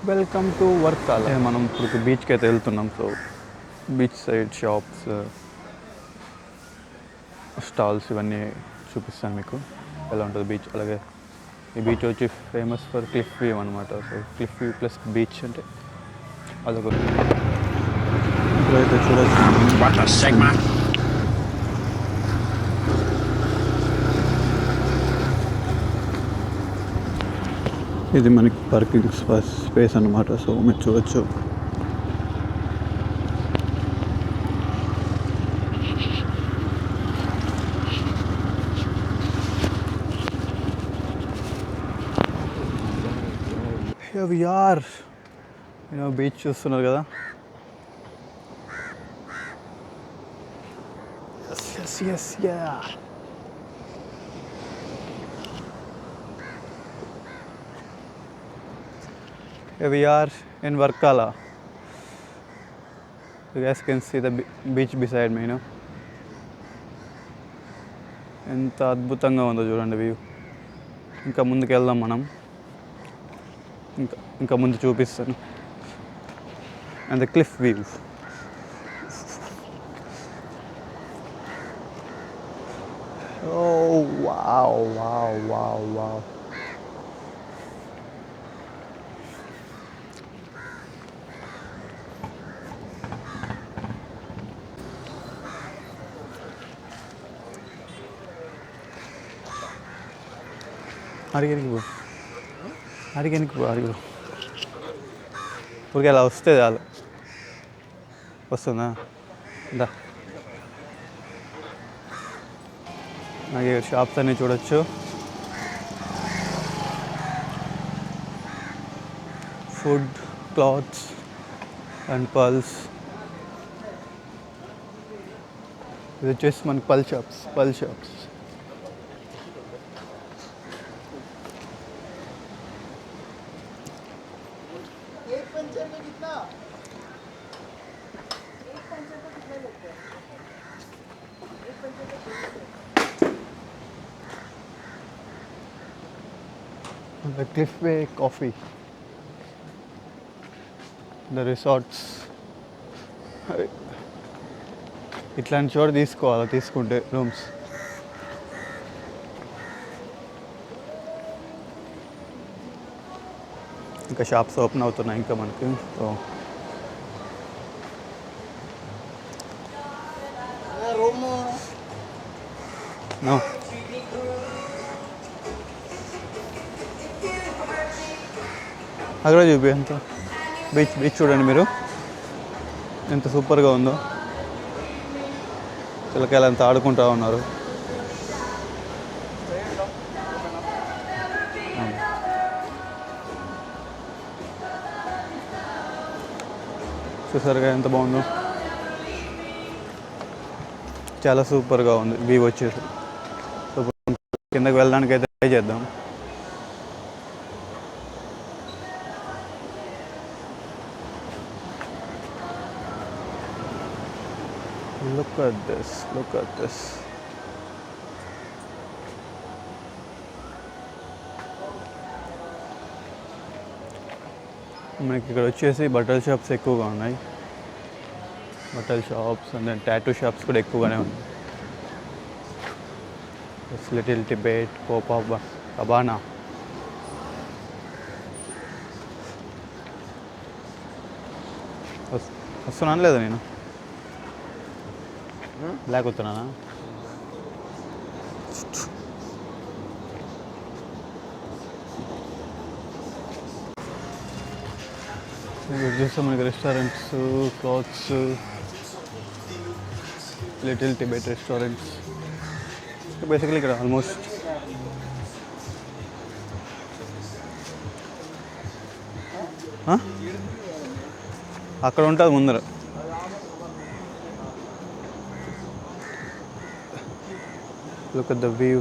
Welcome to Varkala. మనం ఇప్పుడు బీచ్కి అయితే వెళ్తున్నాం. So beach side shops, stalls ఇవన్నీ చూపిస్తాను మీకు ఎలా ఉంటుంది బీచ్. అలాగే ఈ బీచ్ వచ్చి ఫేమస్ ఫర్ క్లిఫ్ వ్యూ అనమాట. So cliff view plus beach అంటే అదొక ఇప్పుడైతే చూడొచ్చు. ఇది మనకి పార్కింగ్ స్పేస్ అన్నమాట. సో మీరు చూడొచ్చు. విఆర్ బీచ్ చూస్తున్నారు కదా. We are in Varkala. You guys can see the beach beside me, ఎంత అద్భుతంగా ఉందో చూడండి వ్యూ. ఇంకా ముందుకు వెళ్దాం మనం. ఇంకా ముందు చూపిస్తాను. And the cliff view. Oh wow wow wow wow. అడిగనికి పో ఊరికి అలా వస్తే చాలు. వస్తుందా? దా. అలాగే షాప్స్ అన్నీ చూడొచ్చు. Food, clothes and pulse. ఇది వచ్చేసి మనకి పల్ shops. The Cliffway Coffee, the resorts. ఇట్లాంటి చోట తీసుకుంటే రూమ్స్. ఇంకా షాప్స్ ఓపెన్ అవుతున్నాయి ఇంకా మనకి. సో అక్కడ చూపి ఎంత బీచ్ చూడండి మీరు ఎంత సూపర్గా ఉందో. చిలకాయలు అంతా ఆడుకుంటూ ఉన్నారు. చూసారుగా ఎంత బాగుందో. చాలా సూపర్గా ఉంది వ్యూ వచ్చేసి. సో కిందకి వెళ్ళడానికి అయితే ట్రై చేద్దాం. Look at this. మనకి ఇక్కడ వచ్చేసి బట్టల షాప్స్ ఎక్కువగా ఉన్నాయి. బట్టల shops and then tattoo shops కూడా ఎక్కువగానే ఉన్నాయి. Little Tibet, Copacabana. వస్తున్నాను లేదా నేను బ్లాక్ వస్తున్నానా? చూస్తే మనకి restaurants, clothes, little Tibet restaurants. Basically ఇక్కడ ఆల్మోస్ట్ అక్కడ ఉంటుంది ముందర. Look at the view.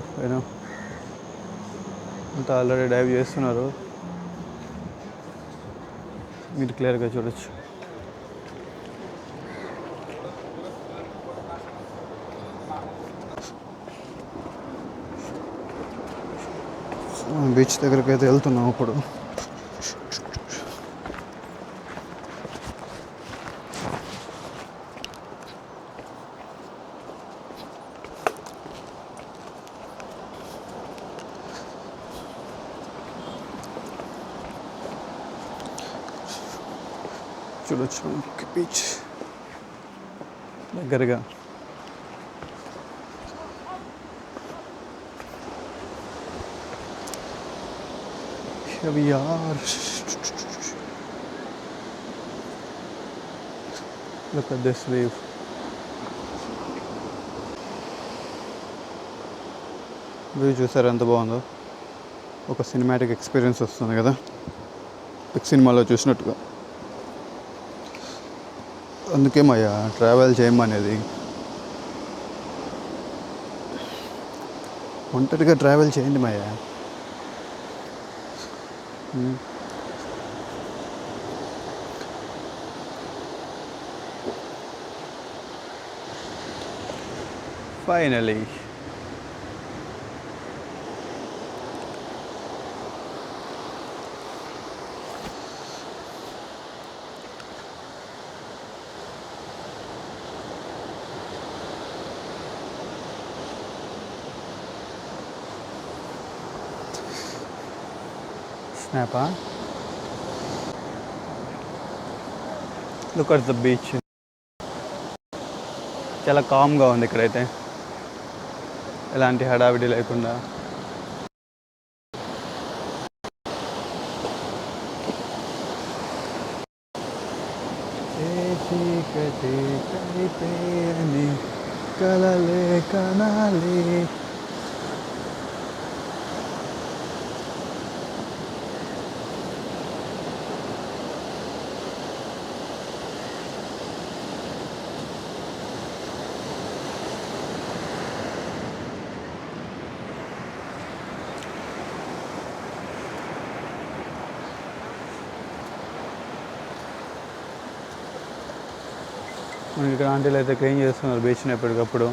అంతా ఆల్రెడీ డైవ్ చేస్తున్నారు, మీరు క్లియర్గా చూడొచ్చు. బీచ్ దగ్గరికి అయితే వెళ్తున్నాం ఇప్పుడు. చూడొచ్చు బీచ్ దగ్గరగా. Here we are. Look at this wave. View చూసారు ఎంత బాగుందో. ఒక సినిమాటిక్ ఎక్స్పీరియన్స్ వస్తుంది కదా, సినిమాలో చూసినట్టుగా. అందుకే మయ్యా ట్రావెల్ చేయమనేది. ఒంటరిగా ట్రావెల్ చేయండి మయ్యా. ఫైనలీ స్నాపా. Look at the beach. చాలా కామ్గా ఉంది ఇక్కడైతే, ఎలాంటి హడావిడి లేకుండా. చీకటి కలిపేని కలలే కనాలి. మనకి ఇక్కడ ఆంటీలు అయితే క్లీన్ చేస్తున్నారు బీచ్ని ఎప్పటికప్పుడు.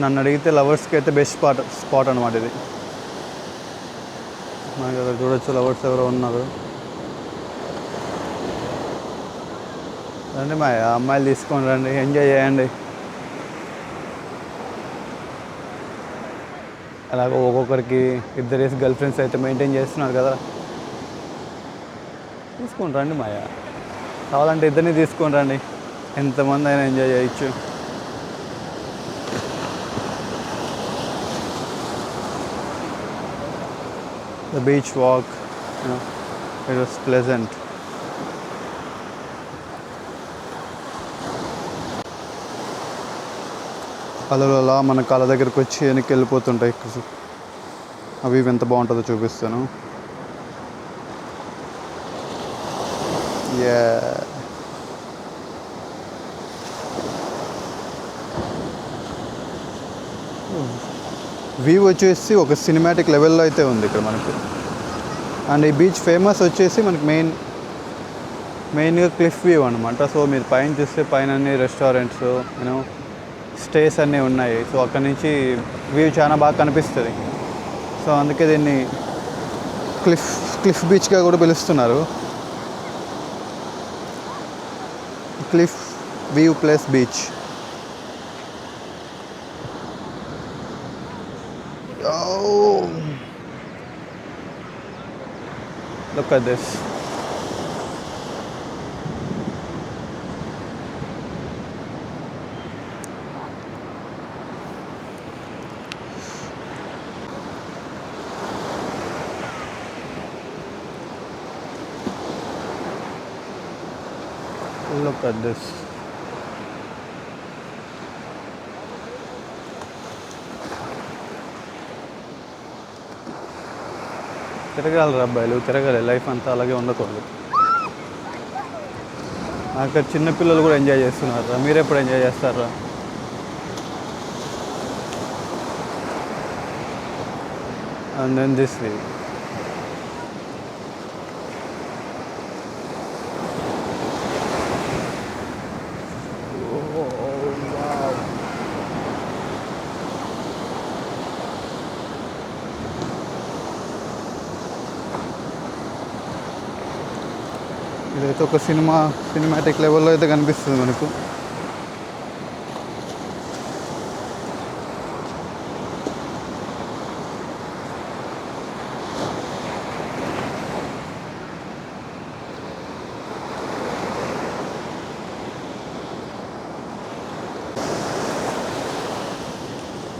నన్ను అడిగితే లవర్స్కి అయితే బెస్ట్ స్పాట్ అనమాట ఇది. మనకి అక్కడ చూడొచ్చు లవర్స్ ఎవరో ఉన్నారు. రండి మా అమ్మాయిలు తీసుకొని రండి, ఎంజాయ్ చేయండి. అలాగ ఒక్కొక్కరికి ఇద్దరేసి గర్ల్ ఫ్రెండ్స్ అయితే మెయింటైన్ చేస్తున్నారు కదా, తీసుకొని రండి మాయా. కావాలంటే ఇద్దరిని తీసుకొని రండి, ఎంతమంది అయినా ఎంజాయ్ చేయొచ్చు. The beach walk, it was pleasant. అలలు అలా మన కాళ్ళ దగ్గరికి వచ్చి వెనక్కి వెళ్ళిపోతుంటాయి. అవి ఎంత బాగుంటుందో చూపిస్తాను. వ్యూ వచ్చేసి ఒక సినిమాటిక్ లెవెల్లో అయితే ఉంది ఇక్కడ మనకు. అండ్ ఈ బీచ్ ఫేమస్ వచ్చేసి మనకి మెయిన్గా క్లిఫ్ వ్యూ అనమాట. సో మీరు పైన చూస్తే పైన అన్ని రెస్టారెంట్స్, స్టేస్ అన్నీ ఉన్నాయి. సో అక్కడ నుంచి వ్యూ చాలా బాగా కనిపిస్తుంది. సో అందుకే దీన్ని క్లిఫ్ బీచ్గా కూడా పిలుస్తున్నారు. Cliff view plus beach. Oh, look at this. Look at this. తిరగాలి అబ్బాయిలు, తిరగాలి. లైఫ్ అంతా అలాగే ఉండకూడదు. అక్కడ చిన్నపిల్లలు కూడా ఎంజాయ్ చేస్తున్నారా? మీరు ఎప్పుడు ఎంజాయ్ చేస్తారా? And then this way. అయితే ఒక సినిమాటిక్ లెవెల్లో అయితే కనిపిస్తుంది మనకు.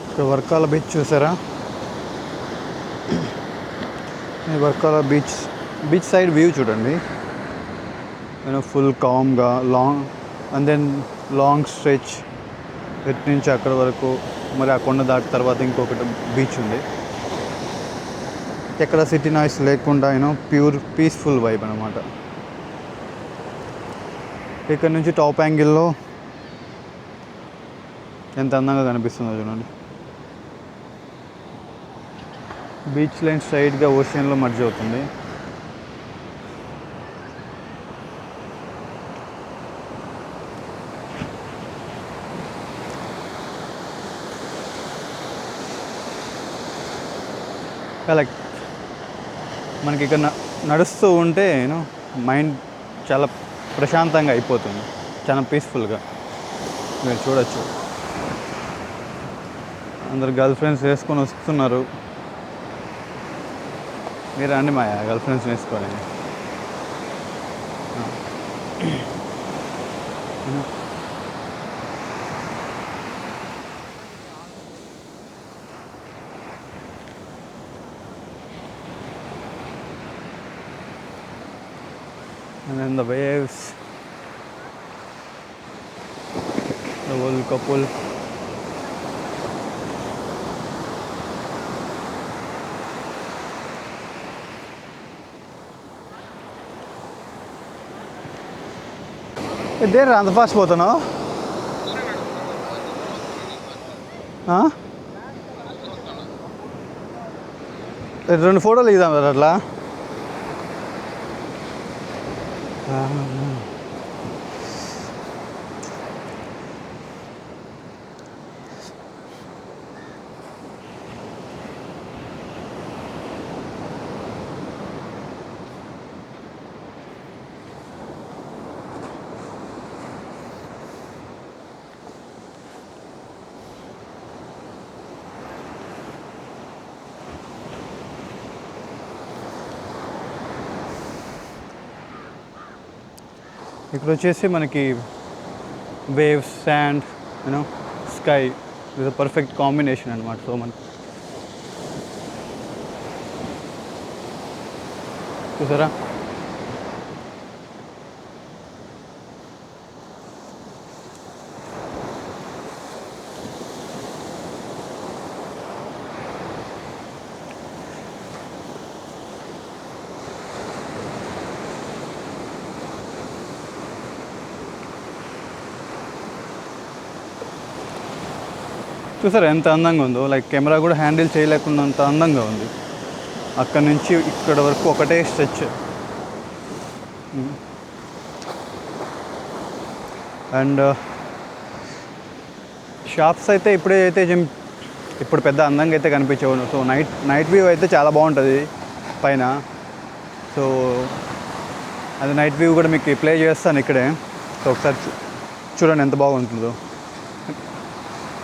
ఇక్కడ వర్కాల బీచ్ చూసారా? ఈ వర్కాల బీచ్ సైడ్ వ్యూ చూడండి. ఫుల్ కామ్గా లాంగ్ స్ట్రెచ్ ఇటు నుంచి అక్కడ వరకు. మరి ఆ కొండ దాటి తర్వాత ఇంకొకటి బీచ్ ఉంది. ఎక్కడ సిటీ నాయిస్ లేకుండా ప్యూర్ పీస్ఫుల్ వైబ్ అనమాట. ఇక్కడ నుంచి టాప్ యాంగిల్లో ఎంత అందంగా కనిపిస్తుందో చూడండి. బీచ్ లైన్ స్ట్రైట్గా ఓషన్లో మర్జ్ అవుతుంది. లైక్ మనకి ఇక్కడ నడుస్తూ ఉంటే మైండ్ చాలా ప్రశాంతంగా అయిపోతుంది, చాలా పీస్ఫుల్గా. మీరు చూడొచ్చు అందరు గర్ల్ ఫ్రెండ్స్ వేసుకొని వస్తున్నారు. మీరు రండి మా గర్ల్ ఫ్రెండ్స్ వేసుకొని. And then the waves, the whole couple. ఇదేరా అంత ఫాస్ట్ పోతున్నావు? రెండు ఫోటోలు ఇద్దాం కదా అట్లా. ఇక్కడ వచ్చేసి మనకి వేవ్స్, శాండ్, స్కై, ఇది పర్ఫెక్ట్ కాంబినేషన్ అనమాట. సో మనకి చూసారా చూసారా ఎంత అందంగా ఉందో. లైక్ కెమెరా కూడా హ్యాండిల్ చేయలేకుండా అంత అందంగా ఉంది. అక్కడ నుంచి ఇక్కడ వరకు ఒకటే స్ట్రెచ్. అండ్ షాప్స్ అయితే ఇప్పుడు పెద్ద అందంగా అయితే కనిపించవు. సో నైట్ వ్యూ అయితే చాలా బాగుంటుంది పైన. సో అది నైట్ వ్యూ కూడా మీకు ప్లే చేస్తాను ఇక్కడే. సో ఒకసారి చూడండి ఎంత బాగుంటుందో.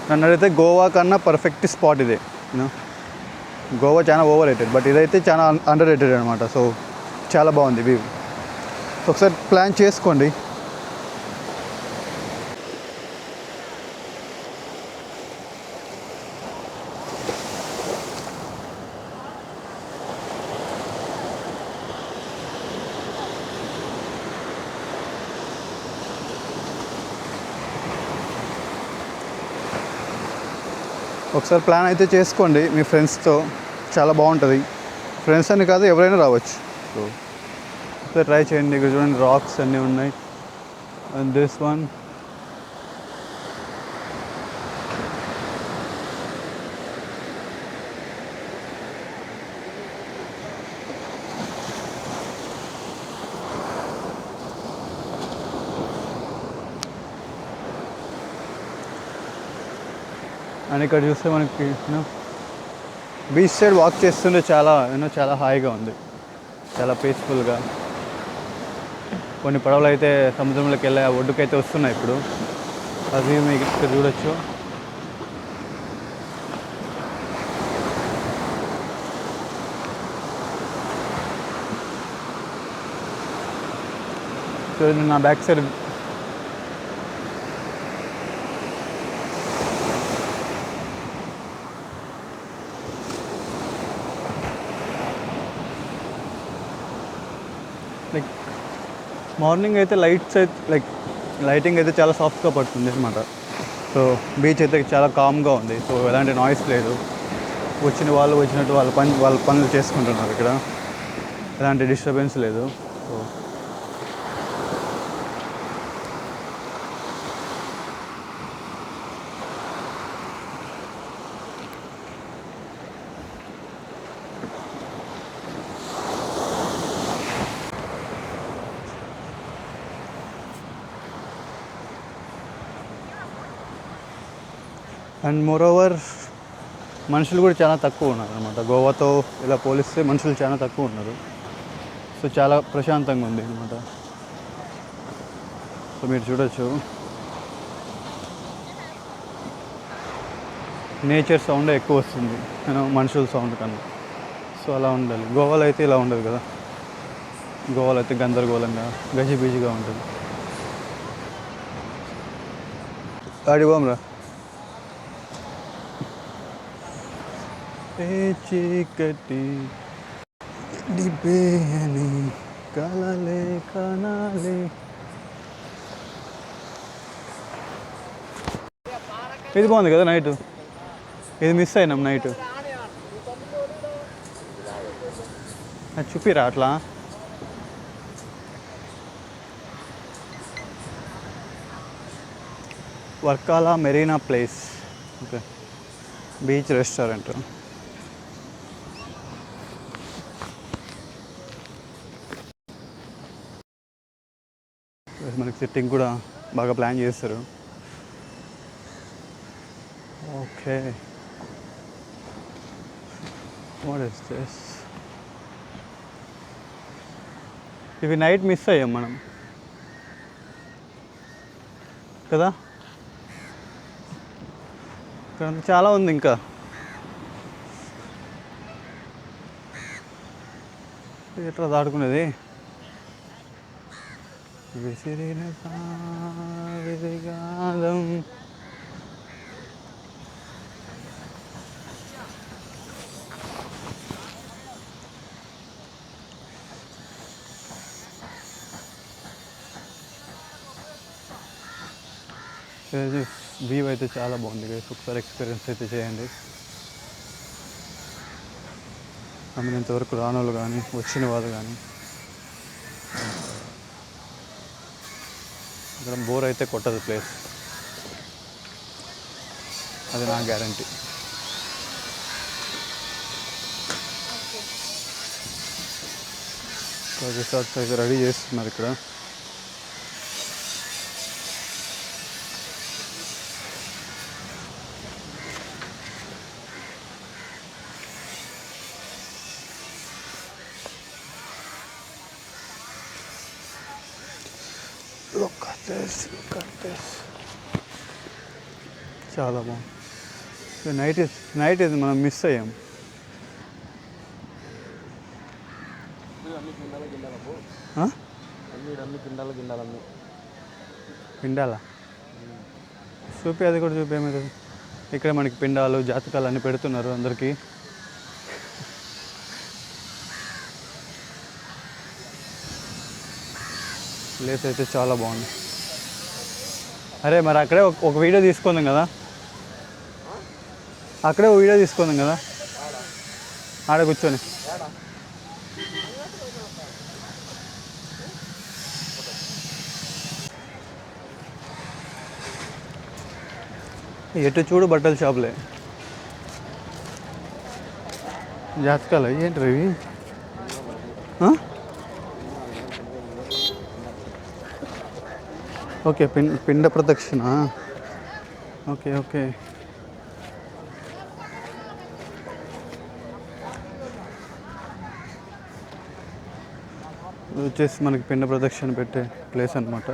నన్ను అడిగితే గోవా కన్నా పర్ఫెక్ట్ స్పాట్ ఇదే. గోవా చాలా ఓవర్ రేటెడ్, బట్ ఇదైతే చాలా అండర్ రేటెడ్ అనమాట. సో చాలా బాగుంది వ్యూ. ఒకసారి ప్లాన్ చేసుకోండి. ఒకసారి ప్లాన్ అయితే చేసుకోండి మీ ఫ్రెండ్స్తో, చాలా బాగుంటుంది. ఫ్రెండ్స్ అని కాదు, ఎవరైనా రావచ్చు. సో ఒకసారి ట్రై చేయండి. ఇక్కడ చూడండి రాక్స్ అన్నీ ఉన్నాయి. అండ్ దిస్ వన్ అండ్ ఇక్కడ చూస్తే మనకి బీచ్ సైడ్ వాక్ చేస్తుంటే చాలా హాయిగా ఉంది, చాలా పీస్ఫుల్గా. కొన్ని పడవలు అయితే సముద్రంలోకి వెళ్ళి ఒడ్డుకైతే వస్తున్నాయి ఇప్పుడు. అది మీకు ఇక్కడ చూడొచ్చు. చూడండి నా బ్యాక్ సైడ్ లైక్ మార్నింగ్ అయితే లైట్స్ అయితే లైటింగ్ అయితే చాలా సాఫ్ట్గా పడుతుంది అనమాట. సో బీచ్ అయితే చాలా కామ్గా ఉంది. సో ఎలాంటి నాయిస్ లేదు. వచ్చిన వాళ్ళు వచ్చినట్టు వాళ్ళ పనులు చేసుకుంటున్నారు. ఇక్కడ ఎలాంటి డిస్టర్బెన్స్ లేదు. సో అండ్ మోరోవర్ మనుషులు కూడా చాలా తక్కువ ఉన్నారు అనమాట. గోవాతో ఇలా పోలిస్తే మనుషులు చాలా తక్కువ ఉన్నారు. సో చాలా ప్రశాంతంగా ఉంది అనమాట. సో మీరు చూడొచ్చు నేచర్ సౌండ్ ఎక్కువ వస్తుంది మనుషుల సౌండ్ కన్నా. సో అలా ఉండాలి. గోవాలో అయితే ఇలా ఉండదు కదా. గోవాలో అయితే గందరగోళంగా గజిబిజిగా ఉంటుంది. ఆడిపోంరా. ఏ చీకటి డిబేని కలలే కనాలే. ఇది బాగుంది కదా నైట్. ఇది మిస్ అయినాం నైట్. అది చూపిరా అట్లా. Varkala Marina place. Okay, beach restaurant. మనకి సిట్టింగ్ కూడా బాగా ప్లాన్ చేస్తారు. Okay, what is this? ఇవి నైట్ మిస్ అయ్యాం మనం కదా. ఇక్కడ చాలా ఉంది ఇంకా. ఎట్లా దాటుకునేది? విసిరిన విరిగాలం. వ్యూ అయితే చాలా బాగుంది గైస్. ఒకసారి ఎక్స్పీరియన్స్ అయితే చేయండి. ఆమె ఇంతవరకు రానోళ్ళు కానీ వచ్చిన వాళ్ళు కానీ ఇక్కడ బోర్ అయితే కొట్టదు ప్లేస్. అది నా గ్యారంటీ. రిసార్ట్స్ అయితే రెడీ చేస్తున్నారు ఇక్కడ. Look at this. చాలా బాగుంది. నైట్ ఇది మనం మిస్ అయ్యాం. పిండాలా చూపి, అది కూడా చూపేమది. ఇక్కడ మనకి పిండాలు జాతకాలు అన్నీ పెడుతున్నారు అందరికీ. ప్లేస్ అయితే చాలా బాగుంది. అరే మరి అక్కడే ఒక వీడియో తీసుకుందాం కదా. అక్కడే ఒక వీడియో తీసుకుందాం కదా ఆడ కూర్చొని. ఎటు చూడు బట్టల షాపులే. జాతకాలు ఏంటి రవి? ఓకే, పిండ ప్రదక్షిణ. Okay okay. ఇది వచ్చేసి మనకి పిండ ప్రదక్షిణ పెట్టే ప్లేస్ అనమాట.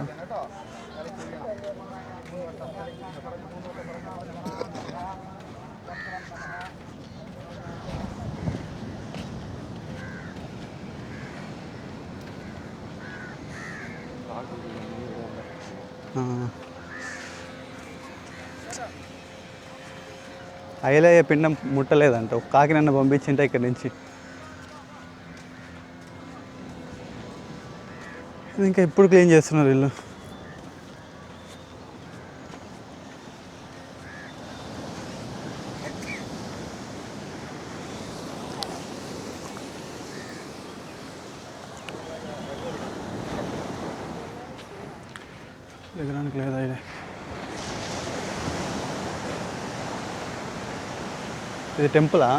ఐలయ్య పిండం ముట్టలేదంట, ఒక కాకి నన్ను పంపించింటే ఇక్కడి నుంచి. ఇంకా ఎప్పుడు క్లీన్ చేస్తున్నారు వీళ్ళు. ఎగరానికి లేదా ఇది? ఇది టెంపులా?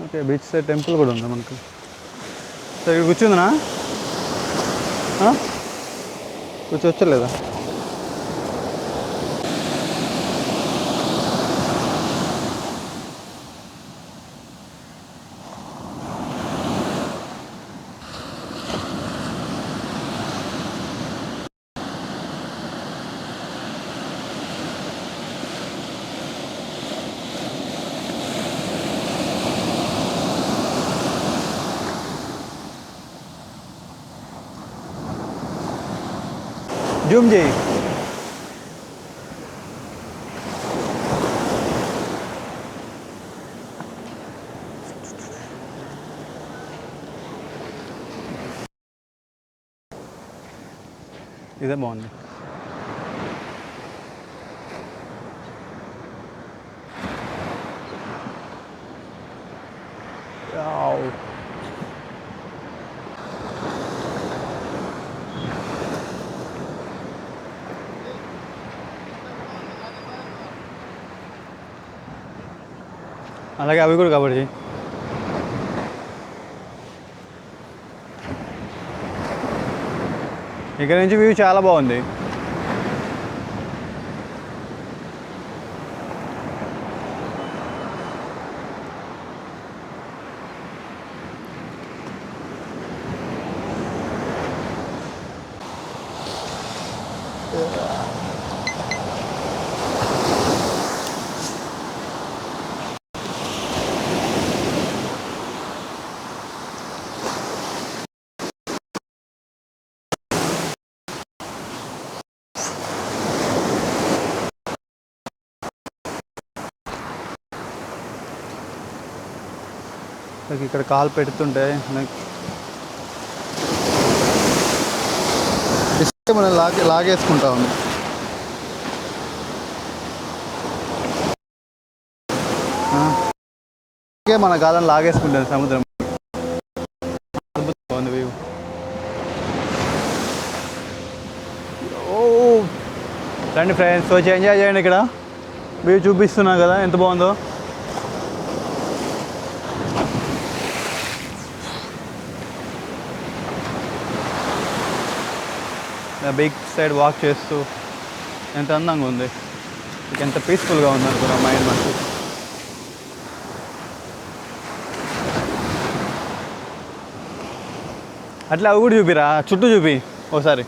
ఓకే, బీచ్ సైడ్ టెంపుల్ కూడా ఉందా మనకు? సరే ఇక్కడ కూర్చుందనా? కూర్చోవచ్చలేదా? జూమ్ చేయి. ఇదే బాగుంది. అలాగే అవి కూడా కవర్ చేయి. ఇక్కడ నుంచి వ్యూ చాలా బాగుంది. నాకు ఇక్కడ కాలు పెడుతుంటే మనం లాగేసుకుంటా ఉంది. మన కాలం లాగేసుకుంటాను సముద్రం. బాగుంది వ్యూ. ఓ రండి ఫ్రెండ్స్, వచ్చి ఎంజాయ్ చేయండి. ఇక్కడ వ్యూ చూపిస్తున్నా కదా ఎంత బాగుందో. బీచ్ సైడ్ వాక్ చేస్తూ ఎంత అందంగా ఉంది, ఎంత పీస్ఫుల్గా ఉంది అనుకున్నా మైండ్ మనకు. అట్లా అవి కూడా చూపిరా, చుట్టూ చూపి ఒకసారి.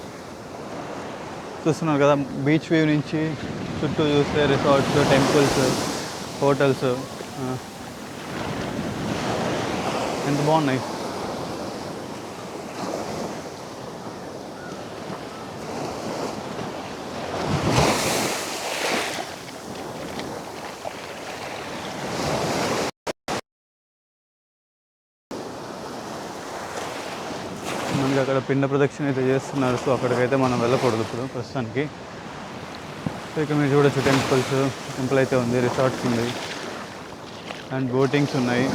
చూస్తున్నారు కదా బీచ్ వ్యూ నుంచి చుట్టూ చూస్తే రిసార్ట్స్, టెంపుల్స్, హోటల్స్ ఎంత బాగున్నాయి. మనకి అక్కడ పిండ ప్రదక్షిణ అయితే చేస్తున్నారు, సో అక్కడికైతే మనం వెళ్ళకూడదు ఇప్పుడు ప్రస్తుతానికి. సో ఇక్కడ మీరు చూడొచ్చు టెంపుల్ అయితే ఉంది, రిసార్ట్స్ ఉంది, అండ్ బోటింగ్స్ ఉన్నాయి,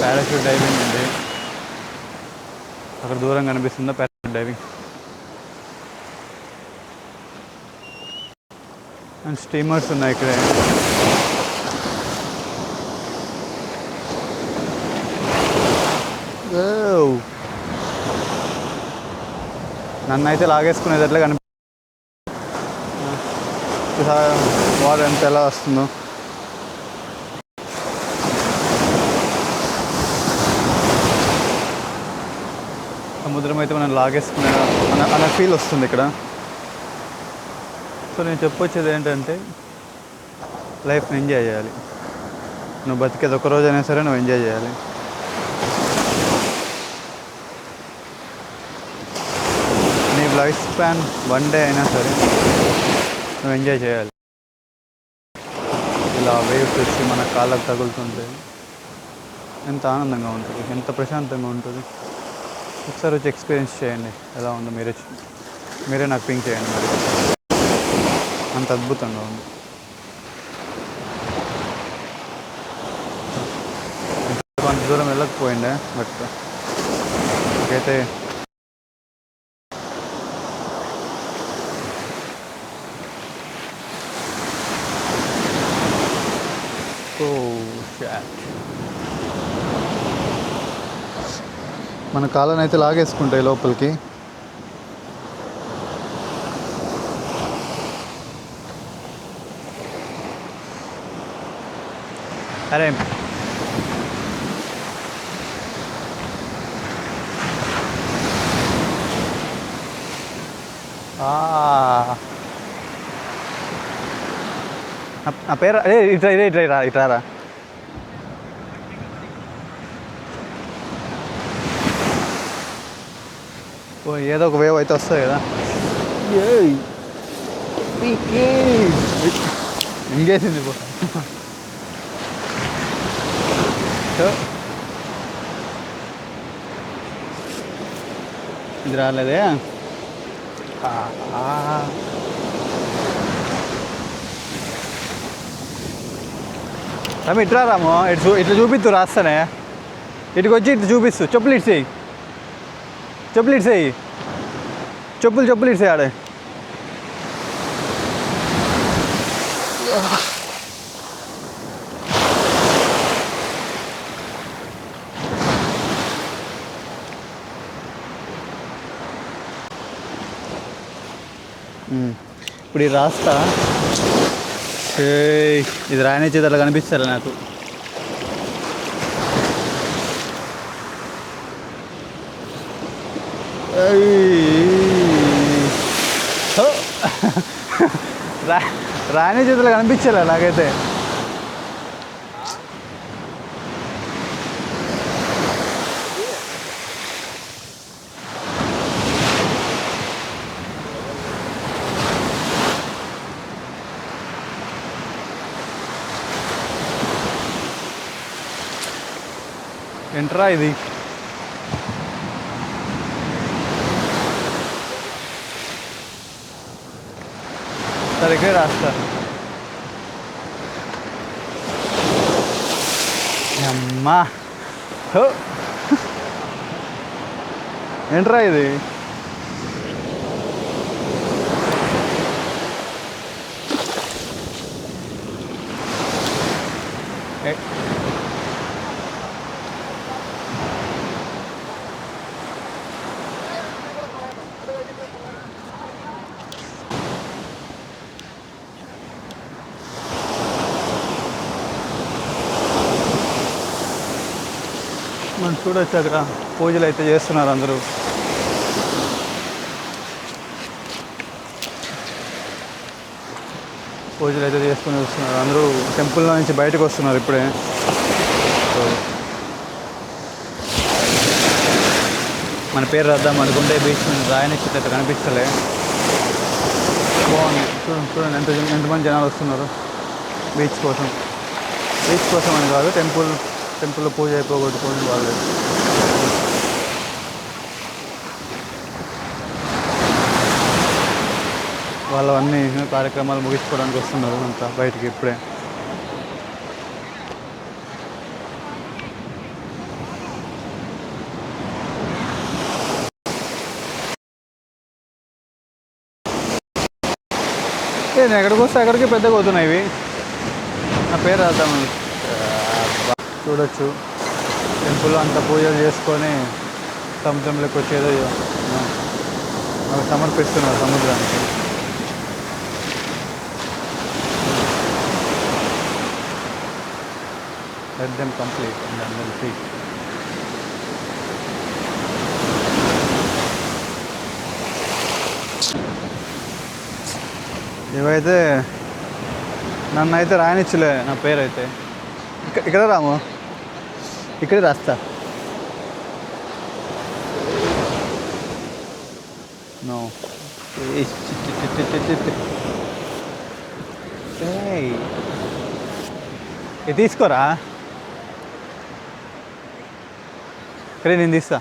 పారాషూట్ డైవింగ్ ఉంది. అక్కడ దూరం కనిపిస్తుందా పారాషూట్ డైవింగ్, అండ్ స్టీమర్స్ ఉన్నాయి ఇక్కడే. నన్ను అయితే లాగేసుకునేది ఎట్లా కనిపి వాటర్ ఎంత ఎలా వస్తుందో. సముద్రం అయితే మనం లాగేసుకునే అన్న ఫీల్ వస్తుంది ఇక్కడ. సో నేను చెప్పొచ్చేది ఏంటంటే లైఫ్ని ఎంజాయ్ చేయాలి. నువ్వు బతికేది ఒక రోజైనా సరే నువ్వు ఎంజాయ్ చేయాలి. నీ లైఫ్ స్పాన్ 1 డే అయినా సరే నువ్వు ఎంజాయ్ చేయాలి. ఇలా వేవ్స్ వచ్చి మన కాళ్ళకు తగులుతుంటే ఎంత ఆనందంగా ఉంటుంది, ఎంత ప్రశాంతంగా ఉంటుంది. ఒకసారి వచ్చి ఎక్స్పీరియన్స్ చేయండి ఎలా ఉందో. మీరే నాకు పింక్ చేయండి. మరి అంత అద్భుతంగా ఉంది. కొంత దూరం వెళ్ళకపోయిండే, బట్ నాకైతే మన కాళ్ళని అయితే లాగేసుకుంటాయి లోపలికి. అరే నా పేరు అదే ఇట్రారా. ఓ ఏదో ఒక వేవ్ అయితే వస్తుంది కదా. ఇంకేసింది ఇది రాలేదే. రమి ఇట్రా రాము, ఇట్లా చూపిస్తూ రాస్తానే. ఇటుకు వచ్చి ఇటు చూపిస్తూ చెప్పులు ఇట్సేయి, చెప్పులు ఇట్సేయి, చెప్పులు ఇట్సేయి ఆడే. ఇప్పుడు ఇది రాస్తా. ఇది రాయనిచ్చేది అట్లా కనిపిస్తారా నాకు. రాయని చేతులు కనిపించాలా నాకైతే. ఏంట్రా ఇది? సరిగ్గా రాస్తా. అమ్మా ఏంట్రా ఇది? మనం చూడొచ్చు అక్కడ పూజలు అయితే చేస్తున్నారు అందరూ. పూజలు అయితే చేసుకుని వస్తున్నారు అందరూ. టెంపుల్లో నుంచి బయటకు వస్తున్నారు ఇప్పుడే. మన పేరు రాద్దాం అనుకుంటే బీచ్ మీద రాయనిచ్చి అయితే కనిపిస్తలే. బాగుంది. చూడండి ఎంతమంది జనాలు వస్తున్నారు బీచ్ కోసం. బీచ్ కోసం అని కాదు, టెంపుల్లో పూజ అయిపోగొట్టుకోండి వాళ్ళు. వాళ్ళవన్నీ కార్యక్రమాలు ముగించుకోవడానికి వస్తున్నారు అంతా బయటికి ఇప్పుడే. నేను ఎక్కడికి వస్తే అక్కడికి పెద్దగా అవుతున్నాయి ఇవి. నా పేరు రాద్దామని. చూడొచ్చు టెంపుల్లో అంత పూజలు చేసుకొని సముద్రంలోకి వచ్చేదో సమర్పిస్తున్నారు సముద్రానికి. Let them complete and then we'll see. ఇవైతే నన్ను అయితే రాయనిచ్చలే నా పేరు అయితే. ఇక్కడ రాము, ఇక్కడే రాస్తా. నో ఇది తీసుకోరా, ఇక్కడే నేను తీస్తా.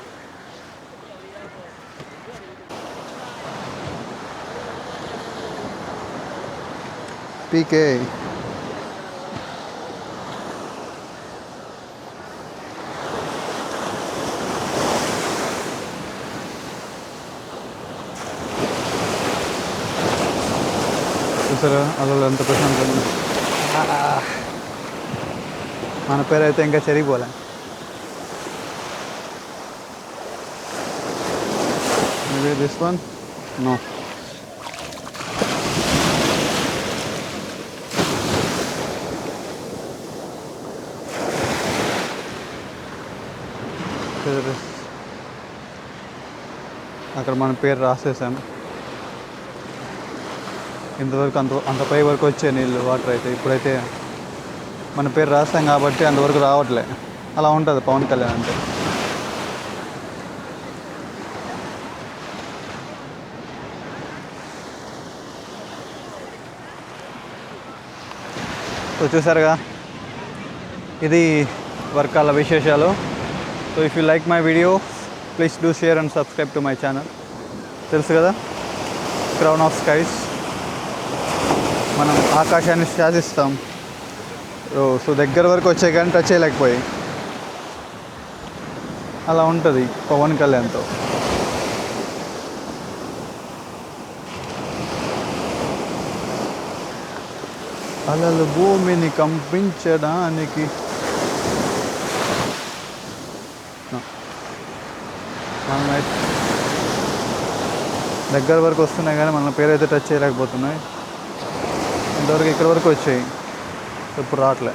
పీకే చూసారా అసలు ఎంత ప్రశాంతంగా. మన పేరు అయితే ఇంకా చెరిగిపోలే. Maybe this one? No. అక్కడ మన పేరు రాసేసాం. ఇంతవరకు అంత పై వరకు వచ్చే నీళ్ళు వాటర్ అయితే, ఇప్పుడైతే మన పేరు రాస్తాం కాబట్టి అంతవరకు రావట్లే. అలా ఉంటుంది పవన్ కళ్యాణ్ అంటే. సో చూసారుగా, ఇది వర్కాల విశేషాలు. So if you like my video please do share and subscribe to my channel. తెలుసు కదా, క్రౌన్ ఆఫ్ స్కైస్, మనం ఆకాశాన్ని శాసిస్తాం. సో దగ్గర వరకు వచ్చే కానీ టచ్ చేయలేకపోయి, అలా ఉంటుంది పవన్ కళ్యాణ్తో. అలలు భూమిని కంపించడానికి. మన దగ్గర వరకు వస్తున్నాయి కానీ మన పేరు అయితే టచ్ చేయలేకపోతున్నాయి. ఇంతవరకు ఇక్కడ వరకు వచ్చాయి, ఇప్పుడు రావట్లే.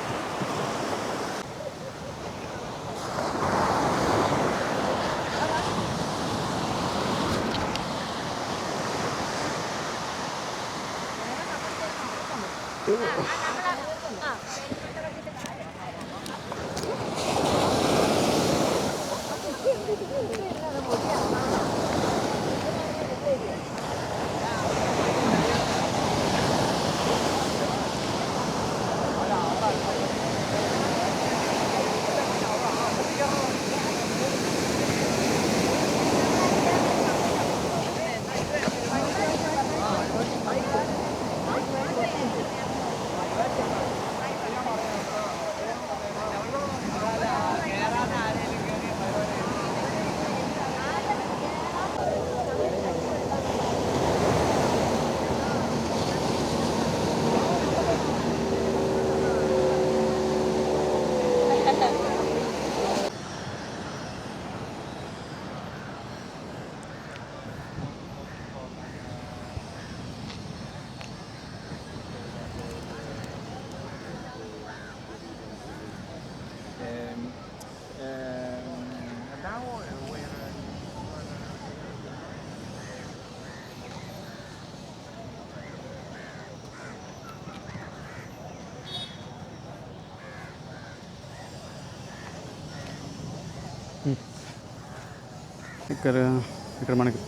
ఇక్కడ మనకి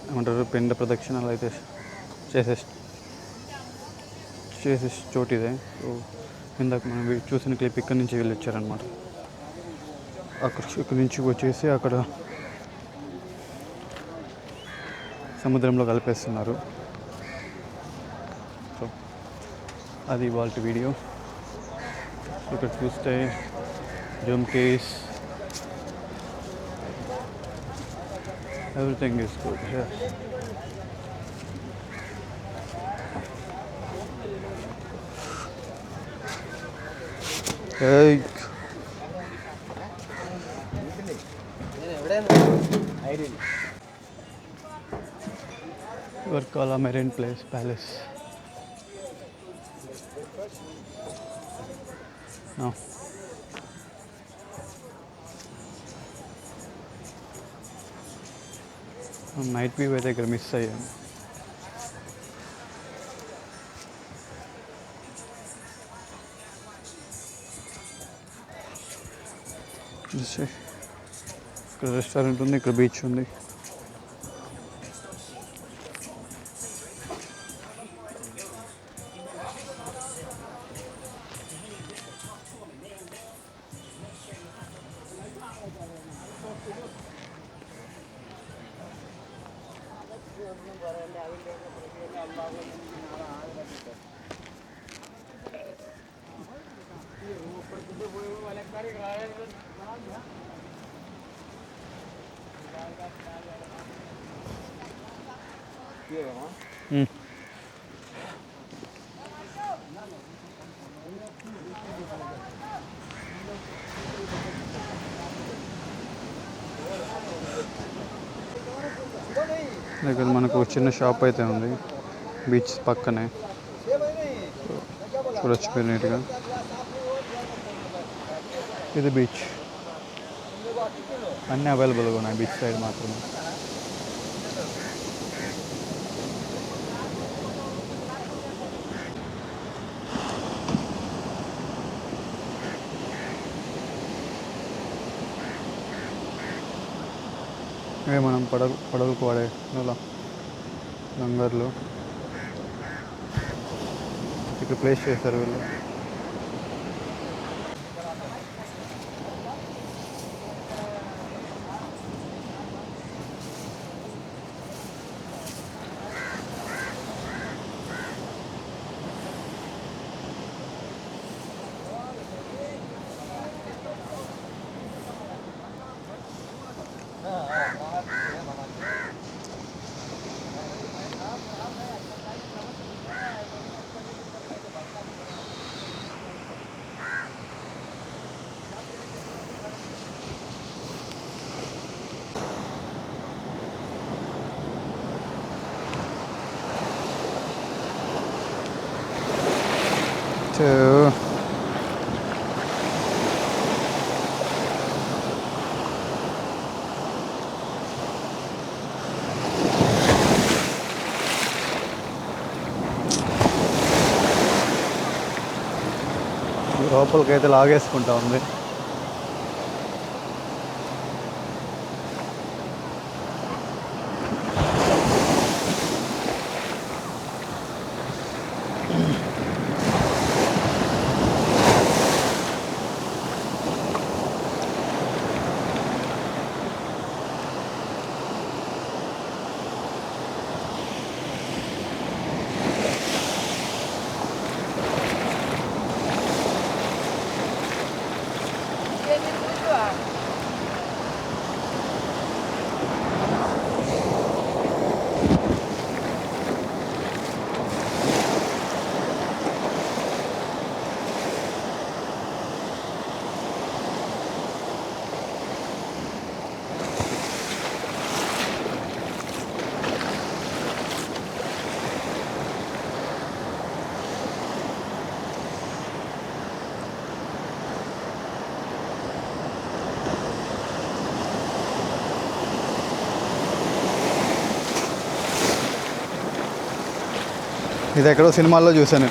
ఏమంటారు, పిండ ప్రదక్షిణాలు అయితే చేసే చోటు ఇదే. సో ఇందాక మనం చూసిన క్లిప్ ఇక్కడి నుంచి వెళ్ళి వచ్చారనమాట. ఇక్కడి నుంచి వచ్చేసి అక్కడ సముద్రంలో కలిపేస్తున్నారు. సో అది ఇవాళ వీడియో. ఇక్కడ చూస్తే జుమ్కేస్, everything is good here. Hey. Varkala Marine Palace. No. Night view అయితే ఇక్కడ మిస్ అయ్యాను. ఇక్కడ రెస్టారెంట్ ఉంది, ఇక్కడ బీచ్ ఉంది. ఇక్కడ మనకు చిన్న షాప్ అయితే ఉంది బీచ్ పక్కనే, చూడొచ్చు మీరు నీట్గా. ఇది బీచ్, అన్నీ అవైలబుల్గా ఉన్నాయి బీచ్ సైడ్ మాత్రమే. ఇవే మనం పడవలకు వాడే లంగర్లు ఇక్కడ ప్లేస్ చేస్తారు వీళ్ళు. లోపలికైతే లాగేసుకుంటా ఉంది. ఇది ఎక్కడో సినిమాల్లో చూసాను.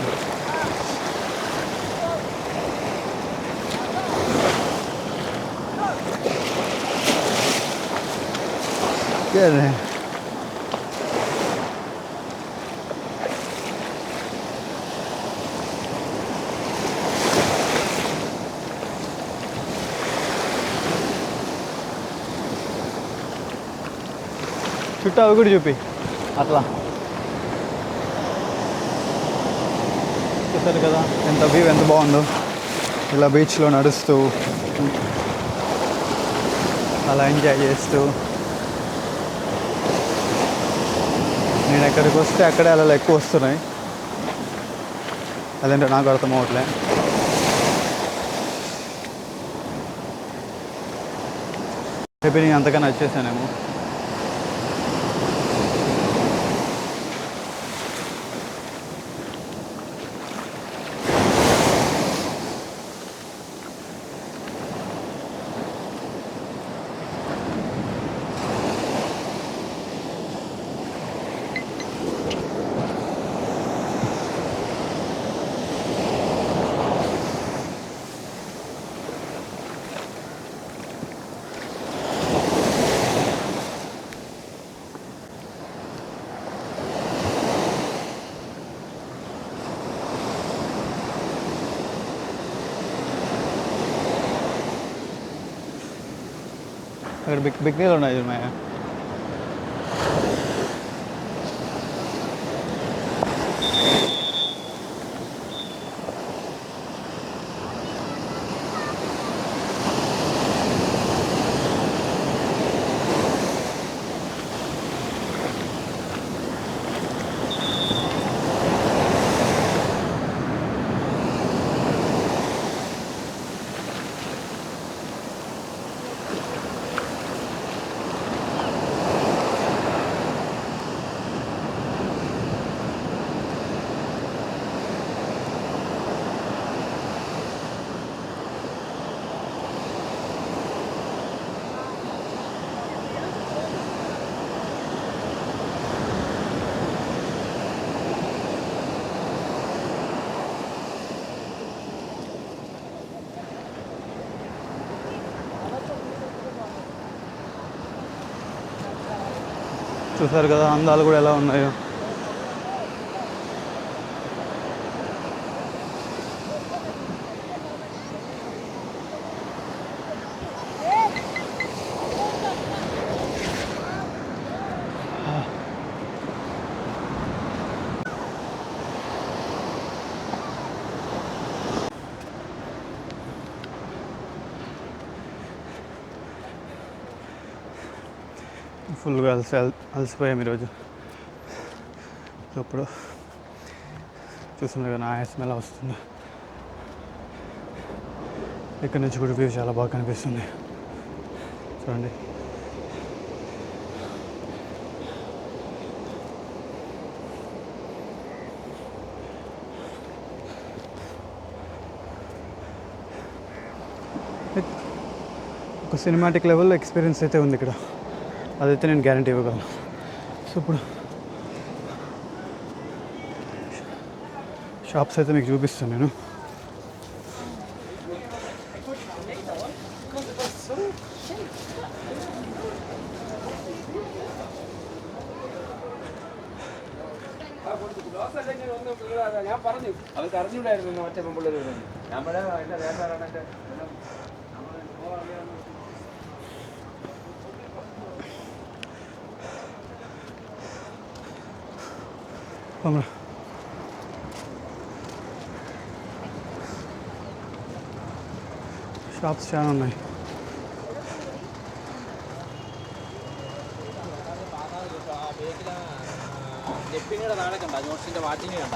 చుట్టూ అవి కూడా చూపి అట్లా. చూసారు కదా ఎంత వ్యూ ఎంత బాగుందో, ఇలా బీచ్లో నడుస్తూ అలా ఎంజాయ్ చేస్తూ. నేను ఎక్కడికి వస్తే అక్కడే అలా ఎక్కువ వస్తున్నాయి, అదేంటో నాకు అర్థం అవ్వట్లే. మేబీ నేను అంతకన్నా వచ్చేసానేమో. అక్కడ బిక్నీలు ఉన్నాయి చూడమయ్య. చూసారు కదా అందాలు కూడా ఎలా ఉన్నాయో. ఫుల్గా అలసిపోయాం ఈరోజు. ఇప్పుడు చూస్తున్నారు కదా ఆయాసం ఎలా వస్తుంది. ఇక్కడ నుంచి కూడా వ్యూ చాలా బాగా కనిపిస్తుంది చూడండి. ఒక సినిమాటిక్ లెవెల్లో ఎక్స్పీరియన్స్ అయితే ఉంది ఇక్కడ, అదైతే నేను గ్యారంటీ ఇవ్వగలను. సో ఇప్పుడు షాప్స్ అయితే మీకు చూపిస్తాను నేను. ഞാൻ പറഞ്ഞു അവർക്ക് അറിഞ്ഞൂടായിരുന്നു മറ്റേ പെൺപിള്ളേർ നമ്മുടെ എൻ്റെ വേറെ షాప్స్ చాలా ఉన్నాయి. സ്റ്റെപ്പിനിയുടെ താഴെ കണ്ട ജോൺസിൻ്റെ വാച്ചിങ് കണ്ട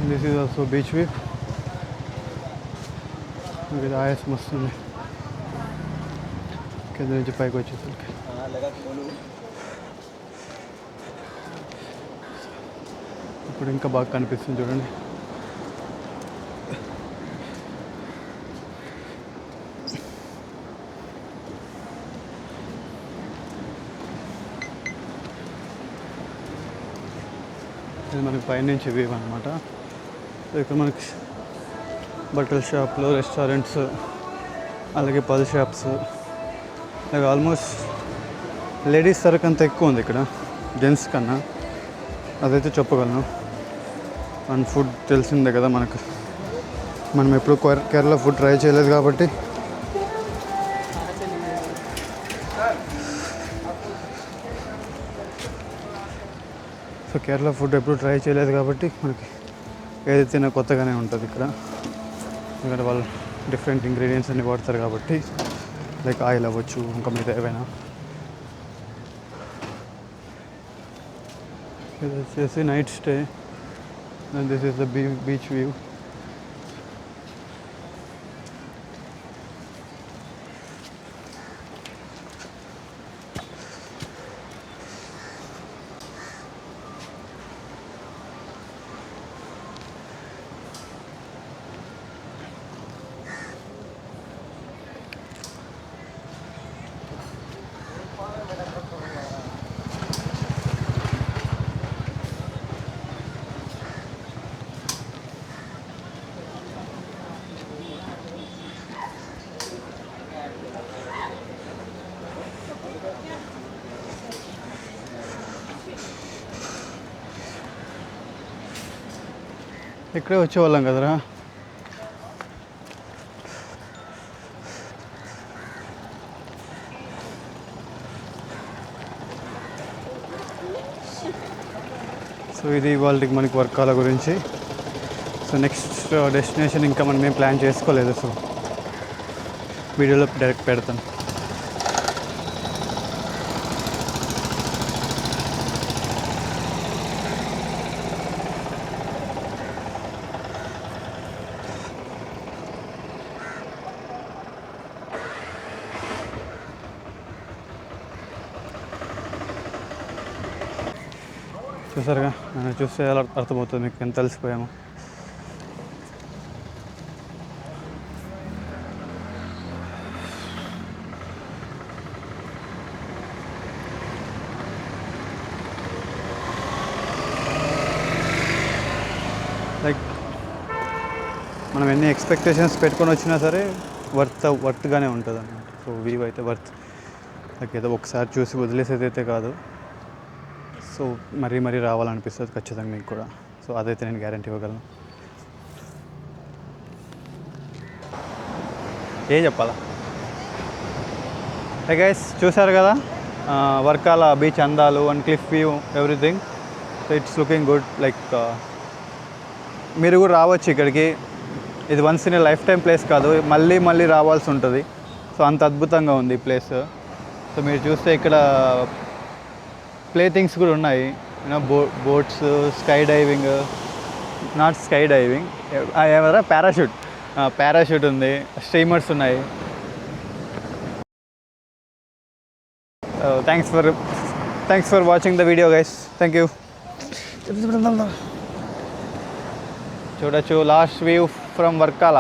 this is also beach view. ఇది ఆయాసం వస్తుంది కింద నుంచి పైకి వచ్చేసరికి. ఇప్పుడు ఇంకా బాగా కనిపిస్తుంది చూడండి. ఇది మనకి పైనుంచి వ్యూ అనమాట. ఇక్కడ మనకి బట్టల షాప్లు, రెస్టారెంట్స్, అలాగే పల్ షాప్స్, అలాగే ఆల్మోస్ట్ లేడీస్ సరుకు అంత ఎక్కువ ఉంది ఇక్కడ జెంట్స్ కన్నా, అదైతే చెప్పగలను. అండ్ ఫుడ్ తెలిసిందే కదా మనకు, మనం ఎప్పుడు కేరళ ఫుడ్ ట్రై చేయలేదు కాబట్టి కేరళ ఫుడ్ ఎప్పుడు ట్రై చేయలేదు కాబట్టి మనకి ఏది తిన్నా కొత్తగానే ఉంటుంది ఇక్కడ. ఎందుకంటే వాళ్ళు డిఫరెంట్ ఇంగ్రీడియంట్స్ అన్ని వాడతారు కాబట్టి, లైక్ ఆయిల్ అవ్వచ్చు, ఇంకా మీద ఏవైనా. ఇది వచ్చేసి night stay and this is the beach view. ఇక్కడే వచ్చేవాళ్ళం కదరా. సో ఇది వాళ్ళకి మనకి వర్కాల గురించి. సో నెక్స్ట్ డెస్టినేషన్ ఇంకా మనం ఏం ప్లాన్ చేసుకోలేదు. సో వీడియోలో డైరెక్ట్ పెడతాను. చూసారుగా, చూస్తే ఎలా అర్థమవుతుంది మీకు ఎంత తెలిసిపోయాము. లైక్ మనం ఎన్ని ఎక్స్పెక్టేషన్స్ పెట్టుకొని వచ్చినా సరే వర్త్గానే ఉంటుంది అన్నమాట. సో వ్యూ అయితే వర్త్. లైక్ ఏదో ఒకసారి చూసి వదిలేసేది అయితే కాదు. సో మరీ మరీ రావాలనిపిస్తుంది ఖచ్చితంగా మీకు కూడా. సో అదైతే నేను గ్యారంటీ ఇవ్వగలను. ఏం చెప్పాలా? హే గైస్, చూసారు కదా వర్కాల బీచ్ అందాలు and cliff view everything. So it's looking good. Like మీరు కూడా రావచ్చు ఇక్కడికి. ఇది once in a life time place కాదు, మళ్ళీ మళ్ళీ రావాల్సి ఉంటుంది. సో అంత అద్భుతంగా ఉంది ఈ ప్లేస్. సో మీరు చూస్తే ఇక్కడ ప్లే థింగ్స్ కూడా ఉన్నాయి. You know boats, sky diving, not sky diving, ఏమరా పారాషూట్ ఉంది, స్ట్రీమర్స్ ఉన్నాయి. Thanks for watching the video guys. Thank you. చూడొచ్చు లాస్ట్ వ్యూ ఫ్రమ్ వర్కాల.